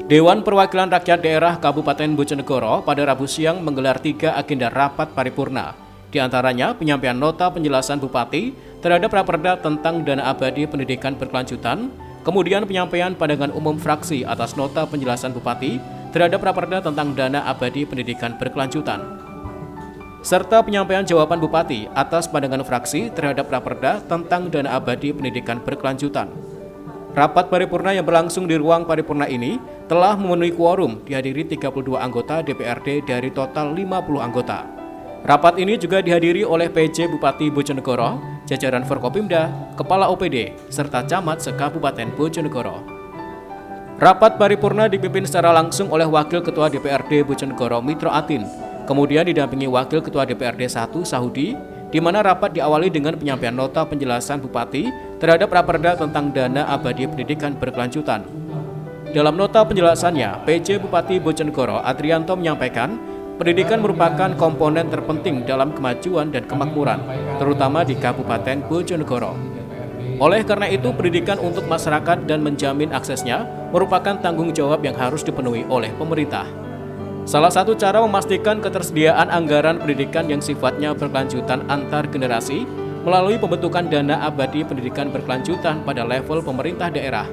Dewan Perwakilan Rakyat Daerah Kabupaten Bojonegoro pada Rabu siang menggelar 3 agenda rapat paripurna. Di antaranya penyampaian nota penjelasan Bupati terhadap Raperda tentang dana abadi pendidikan berkelanjutan, kemudian penyampaian pandangan umum fraksi atas nota penjelasan Bupati terhadap Raperda tentang dana abadi pendidikan berkelanjutan, serta penyampaian jawaban Bupati atas pandangan fraksi terhadap Raperda tentang dana abadi pendidikan berkelanjutan. Rapat paripurna yang berlangsung di ruang paripurna ini telah memenuhi quorum, dihadiri 32 anggota DPRD dari total 50 anggota. Rapat ini juga dihadiri oleh PJ Bupati Bojonegoro, jajaran Forkopimda, Kepala OPD, serta Camat se-Kabupaten Bojonegoro. Rapat paripurna dipimpin secara langsung oleh Wakil Ketua DPRD Bojonegoro Mitro Atin, kemudian didampingi Wakil Ketua DPRD 1 Sahudi, di mana rapat diawali dengan penyampaian nota penjelasan Bupati terhadap Raperda tentang dana abadi pendidikan berkelanjutan. Dalam nota penjelasannya, PJ Bupati Bojonegoro Adrianto menyampaikan, pendidikan merupakan komponen terpenting dalam kemajuan dan kemakmuran, terutama di Kabupaten Bojonegoro. Oleh karena itu, pendidikan untuk masyarakat dan menjamin aksesnya merupakan tanggung jawab yang harus dipenuhi oleh pemerintah. Salah satu cara memastikan ketersediaan anggaran pendidikan yang sifatnya berkelanjutan antar generasi melalui pembentukan dana abadi pendidikan berkelanjutan pada level pemerintah daerah.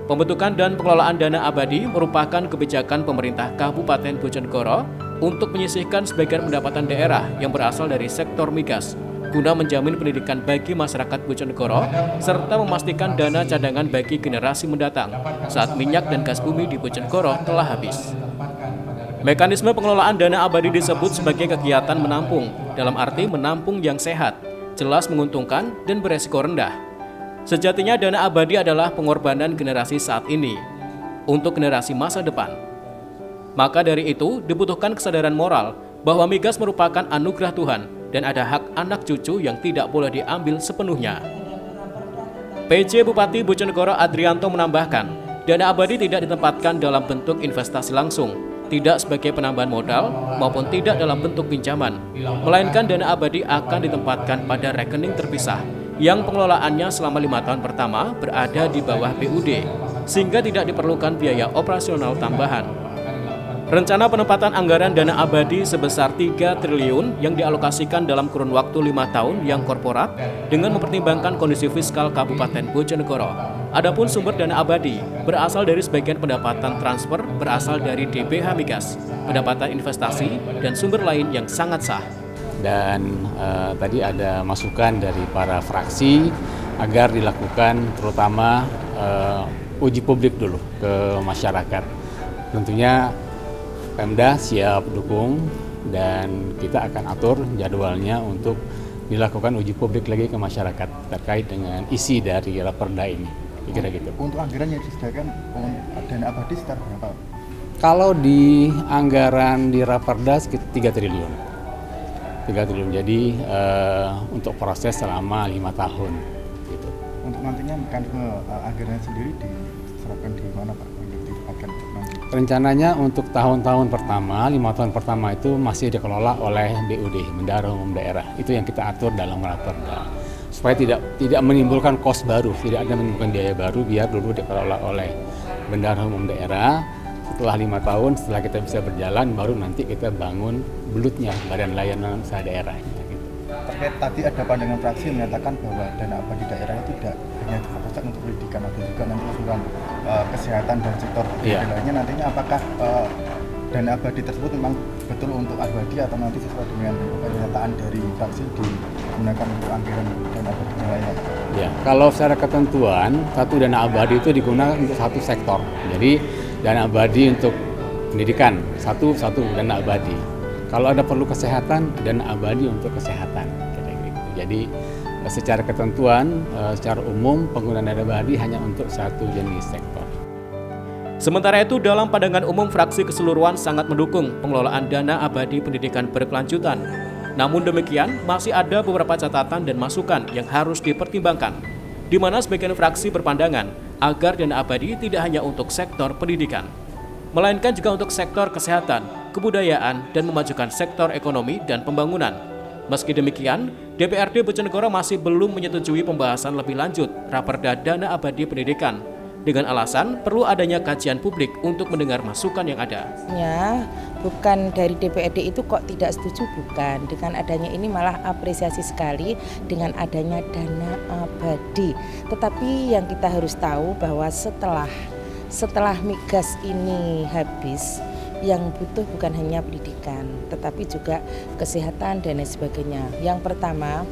Pembentukan dan pengelolaan dana abadi merupakan kebijakan pemerintah Kabupaten Bojonegoro untuk menyisihkan sebagian pendapatan daerah yang berasal dari sektor migas, guna menjamin pendidikan bagi masyarakat Bojonegoro, serta memastikan dana cadangan bagi generasi mendatang saat minyak dan gas bumi di Bojonegoro telah habis. Mekanisme pengelolaan dana abadi disebut sebagai kegiatan menampung, dalam arti menampung yang sehat, jelas menguntungkan, dan beresiko rendah. Sejatinya dana abadi adalah pengorbanan generasi saat ini untuk generasi masa depan. Maka dari itu dibutuhkan kesadaran moral bahwa migas merupakan anugerah Tuhan dan ada hak anak cucu yang tidak boleh diambil sepenuhnya. PJ Bupati Bojonegoro Adrianto menambahkan, dana abadi tidak ditempatkan dalam bentuk investasi langsung, tidak sebagai penambahan modal maupun tidak dalam bentuk pinjaman, melainkan dana abadi akan ditempatkan pada rekening terpisah yang pengelolaannya selama 5 tahun pertama berada di bawah BUD, sehingga tidak diperlukan biaya operasional tambahan. Rencana penempatan anggaran dana abadi sebesar 3 triliun yang dialokasikan dalam kurun waktu 5 tahun yang korporat dengan mempertimbangkan kondisi fiskal Kabupaten Bojonegoro. Adapun sumber dana abadi berasal dari sebagian pendapatan transfer berasal dari DBH Migas, pendapatan investasi, dan sumber lain yang sangat sah. Dan tadi ada masukan dari para fraksi agar dilakukan terutama uji publik dulu ke masyarakat. Tentunya Pemda siap dukung dan kita akan atur jadwalnya untuk dilakukan uji publik lagi ke masyarakat terkait dengan isi dari Raperda ini. Kira gitu. Untuk anggaran yang disediakan dana abadi sekitar berapa? Kalau di anggaran di Raperda sekitar 3 triliun. 3 triliun. Jadi untuk proses selama 5 tahun. Gitu. Untuk nantinya mekanisme anggaran sendiri diserapkan di mana Pak? Ditempatkan nanti? Rencananya untuk tahun-tahun pertama, 5 tahun pertama itu masih dikelola oleh BUD, Bendahara Umum Daerah. Itu yang kita atur dalam Raperda. Supaya tidak menimbulkan kos baru, tidak ada menimbulkan biaya baru, biar dulu dikelola oleh Bendahara Umum Daerah. Setelah 5 tahun, setelah kita bisa berjalan, baru nanti kita bangun belutnya, Badan Layanan Usaha Daerah. Gitu. Terkait tadi ada pandangan fraksi yang menyatakan bahwa dana abadi daerah itu tidak hanya difokuskan untuk pendidikan, ada juga nanti usulan kesehatan dan sektor lainnya. Nantinya apakah dana abadi tersebut memang betul untuk abadi atau nanti sesuai dengan pernyataan dari fraksi digunakan untuk anggaran dana abadi lainnya? Ya, kalau secara ketentuan satu dana abadi itu digunakan untuk satu sektor. Jadi dana abadi untuk pendidikan satu dana abadi. Kalau ada perlu kesehatan, dana abadi untuk kesehatan. Jadi secara ketentuan, secara umum penggunaan dana abadi hanya untuk satu jenis sektor. Sementara itu, dalam pandangan umum fraksi keseluruhan sangat mendukung pengelolaan dana abadi pendidikan berkelanjutan. Namun demikian, masih ada beberapa catatan dan masukan yang harus dipertimbangkan, di mana sebagian fraksi berpandangan agar dana abadi tidak hanya untuk sektor pendidikan, melainkan juga untuk sektor kesehatan, kebudayaan, dan memajukan sektor ekonomi dan pembangunan. Meski demikian, DPRD Bojonegoro masih belum menyetujui pembahasan lebih lanjut Raperda Dana Abadi Pendidikan, dengan alasan perlu adanya kajian publik untuk mendengar masukan yang ada. Ya, bukan dari DPRD itu kok tidak setuju, bukan. Dengan adanya ini malah apresiasi sekali dengan adanya dana abadi. Tetapi yang kita harus tahu bahwa setelah migas ini habis, yang butuh bukan hanya pendidikan, tetapi juga kesehatan dan lain sebagainya. Yang pertama,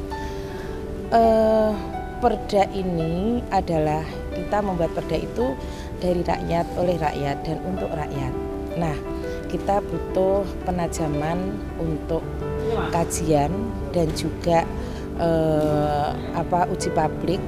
perda ini adalah kita membuat perda itu dari rakyat, oleh rakyat, dan untuk rakyat. Nah, kita butuh penajaman untuk kajian dan juga uji publik,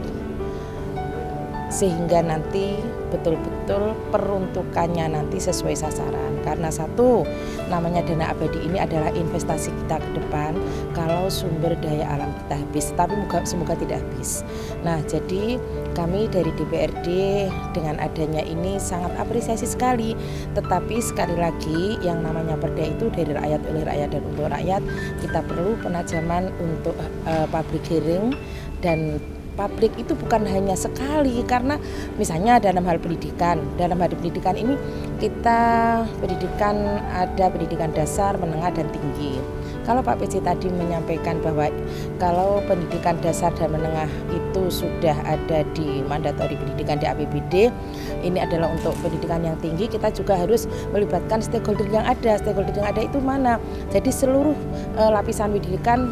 sehingga nanti betul-betul peruntukannya nanti sesuai sasaran. Karena satu, namanya dana abadi ini adalah investasi kita ke depan kalau sumber daya alam kita habis, tapi semoga tidak habis. Nah, jadi kami dari DPRD dengan adanya ini sangat apresiasi sekali. Tetapi sekali lagi, yang namanya perda itu dari rakyat, oleh rakyat, dan untuk rakyat. Kita perlu penajaman untuk public hearing, dan publik itu bukan hanya sekali, karena misalnya dalam hal pendidikan ini kita ada pendidikan dasar, menengah, dan tinggi. Kalau Pak PJ tadi menyampaikan bahwa kalau pendidikan dasar dan menengah itu sudah ada di mandatori pendidikan di APBD, ini adalah untuk pendidikan yang tinggi, kita juga harus melibatkan stakeholder yang ada. Stakeholder yang ada itu mana? Jadi seluruh lapisan pendidikan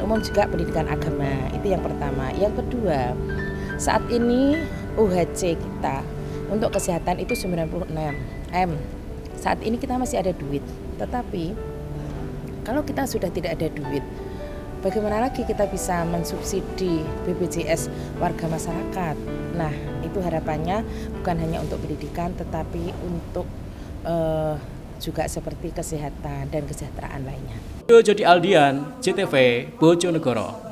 umum, juga pendidikan agama. Itu yang pertama. Yang kedua, saat ini UHC kita untuk kesehatan itu 96 M. Saat ini kita masih ada duit. Tetapi kalau kita sudah tidak ada duit, bagaimana lagi kita bisa mensubsidi BPJS warga masyarakat? Nah, itu harapannya bukan hanya untuk pendidikan, tetapi untuk juga seperti kesehatan dan kesejahteraan lainnya. Jody Aldian, CTV, Bojonegoro.